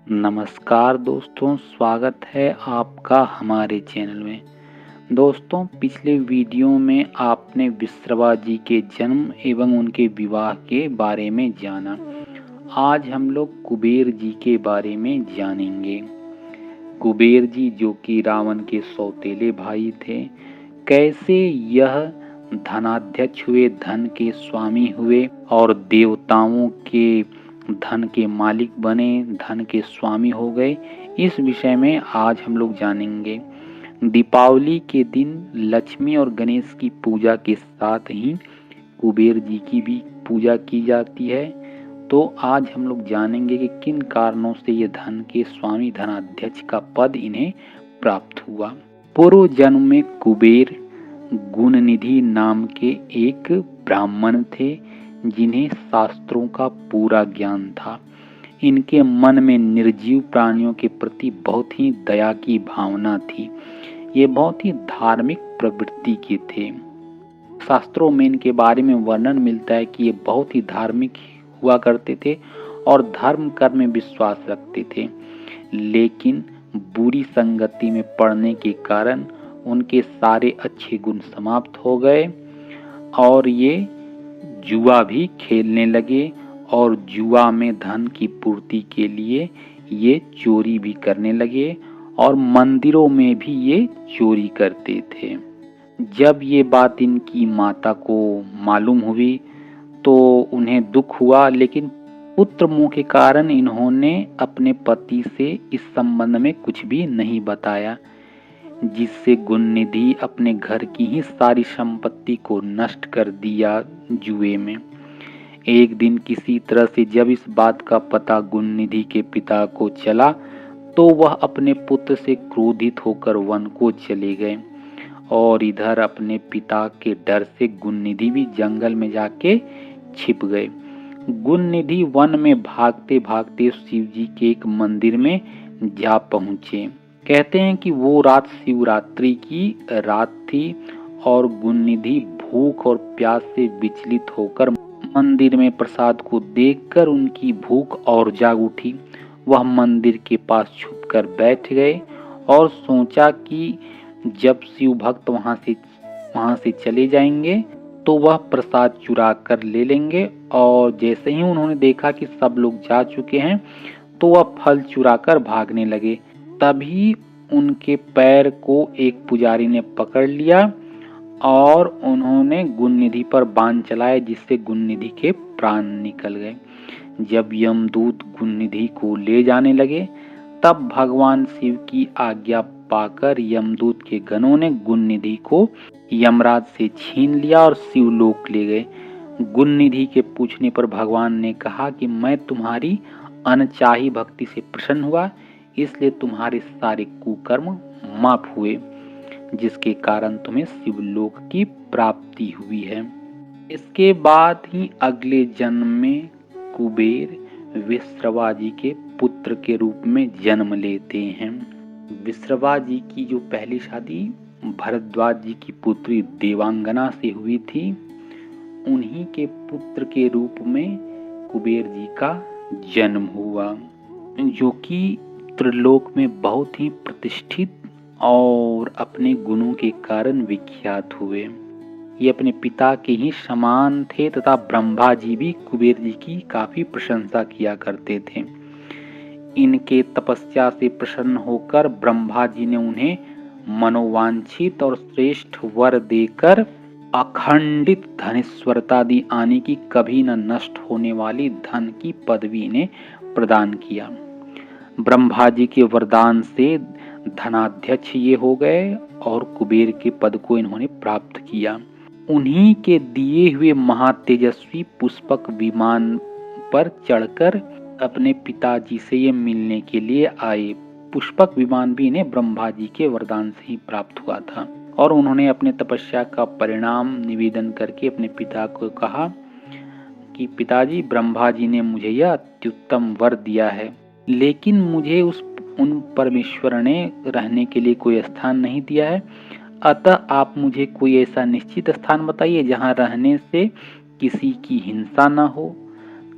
नमस्कार दोस्तों, स्वागत है आपका हमारे चैनल में। दोस्तों, पिछले वीडियो में आपने विश्रवा जी के जन्म एवं उनके विवाह के बारे में जाना। आज हम लोग कुबेर जी के बारे में जानेंगे। कुबेर जी जो कि रावण के सौतेले भाई थे, कैसे यह धनाध्यक्ष हुए, धन के स्वामी हुए और देवताओं के धन के मालिक बने, धन के स्वामी हो गए, इस विषय में आज हम लोग जानेंगे। दीपावली के दिन लक्ष्मी और गणेश की पूजा के साथ ही कुबेर जी की भी पूजा की जाती है। तो आज हम लोग जानेंगे कि किन कारणों से ये धन के स्वामी, धनाध्यक्ष का पद इन्हें प्राप्त हुआ। पूर्व जन्म में कुबेर गुणनिधि नाम के एक ब्राह्मण थे, जिन्हें शास्त्रों का पूरा ज्ञान था। इनके मन में निर्जीव प्राणियों के प्रति बहुत ही दया की भावना थी। ये बहुत ही धार्मिक प्रवृत्ति के थे। शास्त्रों में इनके बारे में वर्णन मिलता है कि ये बहुत ही धार्मिक हुआ करते थे और धर्म कर्म में विश्वास रखते थे, लेकिन बुरी संगति में पड़ने के कारण उनके सारे अच्छे गुण समाप्त हो गए और ये जुआ भी खेलने लगे और जुआ में धन की पूर्ति के लिए ये चोरी भी करने लगे और मंदिरों में भी ये चोरी करते थे। जब ये बात इनकी माता को मालूम हुई तो उन्हें दुख हुआ, लेकिन पुत्र मोह के कारण इन्होंने अपने पति से इस संबंध में कुछ भी नहीं बताया, जिससे गुणनिधि अपने घर की ही सारी संपत्ति को नष्ट कर दिया जुए में। एक दिन किसी तरह से जब इस बात का पता गुणनिधि के पिता को चला तो वह अपने पुत्र से क्रोधित होकर वन को चले गए और इधर अपने पिता के डर से गुणनिधि भी जंगल में जाके छिप गए। गुणनिधि वन में भागते भागते शिव जी के एक मंदिर में जा पहुँचे। कहते हैं कि वो रात शिवरात्रि की रात थी और गुणनिधि भूख और प्यास से विचलित होकर मंदिर में प्रसाद को देखकर उनकी भूख और जाग उठी। वह मंदिर के पास छुपकर बैठ गए और सोचा कि जब शिव भक्त वहां से चले जाएंगे तो वह प्रसाद चुरा कर ले लेंगे। और जैसे ही उन्होंने देखा कि सब लोग जा चुके हैं तो वह फल चुरा कर भागने लगे। तभी उनके पैर को एक पुजारी ने पकड़ लिया और उन्होंने गुणनिधि पर बाण चलाए, जिससे गुणनिधि के प्राण निकल गए। जब यमदूत गुणनिधि को ले जाने लगे तब भगवान शिव की आज्ञा पाकर यमदूत के गणों ने गुणनिधि को यमराज से छीन लिया और शिवलोक ले गए। गुणनिधि के पूछने पर भगवान ने कहा कि मैं तुम्हारी अनचाही भक्ति से प्रसन्न हुआ, इसलिए तुम्हारे सारे कुकर्म माफ हुए, जिसके कारण तुम्हें शिवलोक की प्राप्ति हुई है। इसके बाद ही अगले जन्म में कुबेर विश्रवा जी के पुत्र के रूप में जन्म लेते हैं। विश्रवा जी की जो पहली शादी भरद्वाज जी की पुत्री देवांगना से हुई थी, उन्हीं के पुत्र के रूप में कुबेर जी का जन्म हुआ, जो कि त्रिलोक में बहुत ही प्रतिष्ठित और अपने गुणों के कारण विख्यात हुए। ये अपने पिता के ही समान थे तथा ब्रह्मा जी भी कुबेर जी की काफी प्रशंसा किया करते थे। इनके तपस्या से प्रसन्न होकर ब्रह्मा जी ने उन्हें मनोवांछित और श्रेष्ठ वर देकर अखंडित धनेश्वरता दी आने की, कभी न नष्ट होने वाली धन की पदवी इन्हें प्रदान किया। ब्रह्मा जी के वरदान से धनाध्यक्ष ये हो गए और कुबेर के पद को इन्होंने प्राप्त किया। उन्हीं के दिए हुए महातेजस्वी पुष्पक विमान पर चढ़कर अपने पिताजी से ये मिलने के लिए आए। पुष्पक विमान भी इन्हें ब्रह्मा जी के वरदान से ही प्राप्त हुआ था और उन्होंने अपने तपस्या का परिणाम निवेदन करके अपने पिता को कहा कि पिताजी, ब्रह्मा जी ने मुझे यह अत्युत्तम वर दिया है, लेकिन मुझे उन परमेश्वर ने रहने के लिए कोई स्थान नहीं दिया है, अतः आप मुझे कोई ऐसा निश्चित स्थान बताइए जहाँ रहने से किसी की हिंसा न हो।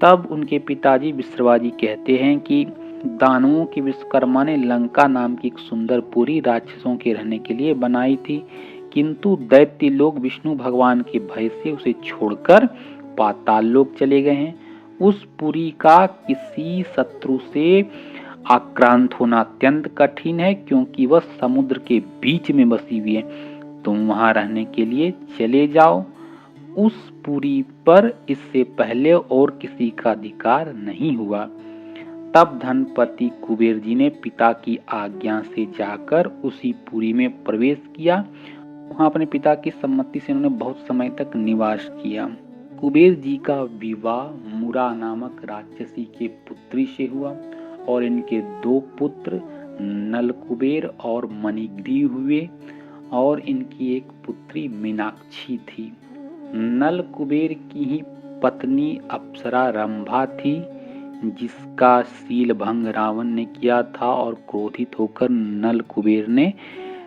तब उनके पिताजी विश्रवा जी कहते हैं कि दानवों के विश्वकर्मा ने लंका नाम की एक सुंदर पुरी राक्षसों के रहने के लिए बनाई थी, किंतु दैत्य लोग विष्णु भगवान के भय से उसे छोड़कर पाताल लोक चले गए हैं। उस पुरी का किसी शत्रु से आक्रांत होना अत्यंत कठिन है, क्योंकि वह समुद्र के बीच में बसी हुई है। तुम वहां रहने के लिए चले जाओ। उस पुरी पर इससे पहले और किसी का अधिकार नहीं हुआ। तब धनपति कुबेर जी ने पिता की आज्ञा से जाकर उसी पुरी में प्रवेश किया। वहां अपने पिता की सम्मति से उन्होंने बहुत समय तक निवास किया। कुबेर जी का विवाह मुरा नामक राक्षसी के पुत्री से हुआ और इनके 2 पुत्र नल कुबेर और मणिग्रीव हुए और इनकी एक पुत्री मीनाक्षी थी। नल कुबेर की ही पत्नी अप्सरा रंभा थी, जिसका शील भंग रावण ने किया था, और क्रोधित होकर नल कुबेर ने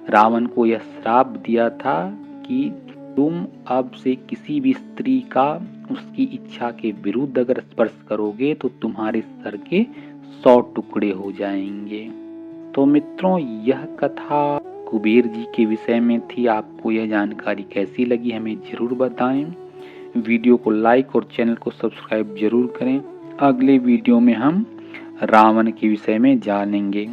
रावण को यह श्राप दिया था कि तुम अब से किसी भी स्त्री का उसकी इच्छा के विरुद्ध अगर स्पर्श करोगे तो तुम्हारे सर के 100 टुकड़े हो जाएंगे। तो मित्रों, यह कथा कुबेर जी के विषय में थी। आपको यह जानकारी कैसी लगी हमें जरूर बताएं। वीडियो को लाइक और चैनल को सब्सक्राइब जरूर करें। अगले वीडियो में हम रावण के विषय में जानेंगे।